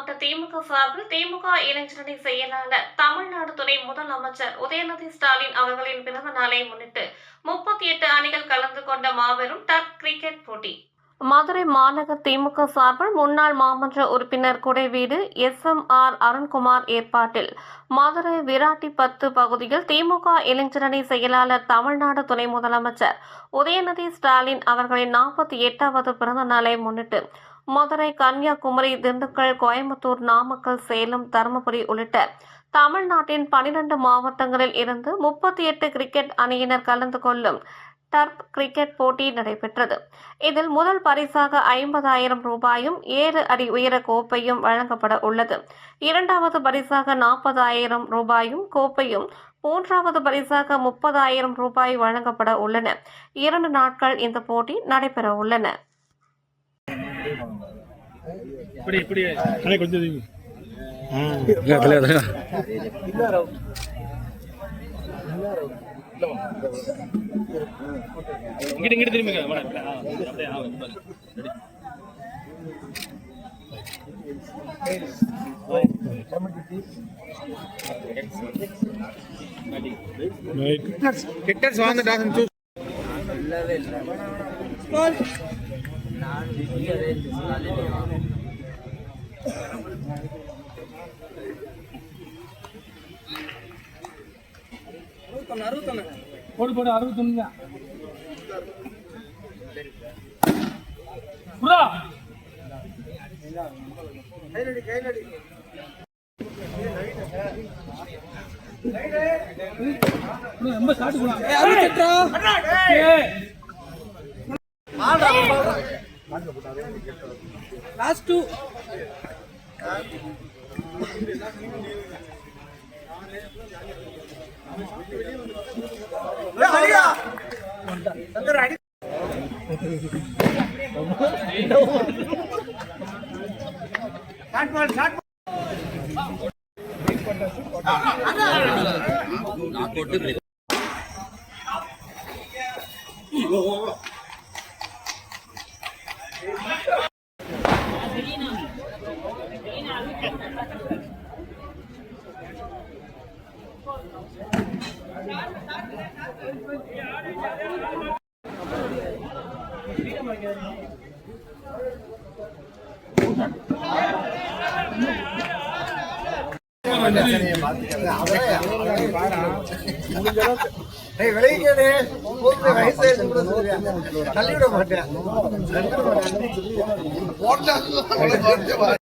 மாவட்ட திமுக சார்பில் திமுக இளைஞரணி செயலாளர் தமிழ்நாடு துணை முதலமைச்சர் உதயநிதி ஸ்டாலின் அவர்களின் பிறந்த நாளை முன்னிட்டு 38 அணிகள் கலந்து கொண்ட மாபெரும் டர்ஃப் கிரிக்கெட் போட்டி. மதுரை மாநகர் திமுக சார்பில் முன்னாள் மாமன்ற உறுப்பினர் குடைவீடு SMR அருண்குமார் ஏற்பாட்டில் மதுரை விராட்டிபத்து பகுதியில் திமுக இளைஞரணி செயலாளர் தமிழ்நாடு துணை முதலமைச்சர் உதயநிதி ஸ்டாலின் அவர்களின் 48வது பிறந்த நாளை முன்னிட்டு மதுரை, கன்னியாகுமரி, திண்டுக்கல், கோயம்புத்தூர், நாமக்கல், சேலம், தருமபுரி உள்ளிட்ட தமிழ்நாட்டின் 12 மாவட்டங்களில் இருந்து 38 கிரிக்கெட் அணியினர் கலந்து கொள்ளும் டர்ஃப் கிரிக்கெட் போட்டி நடைபெற்றது. இதில் முதல் பரிசாக 50,000 ரூபாயும் 7 அடி உயர கோப்பையும் வழங்கப்பட உள்ளது. இரண்டாவது பரிசாக 40,000 ரூபாயும் கோப்பையும், மூன்றாவது பரிசாக 30,000 ரூபாய் வழங்கப்பட உள்ளன. 2 நாட்கள் இந்த போட்டி நடைபெற உள்ளன. போடு 61 ரொம்ப ஸ்டார்ட் லாஸ்ட் 2 விளையாட மாட்டேன்.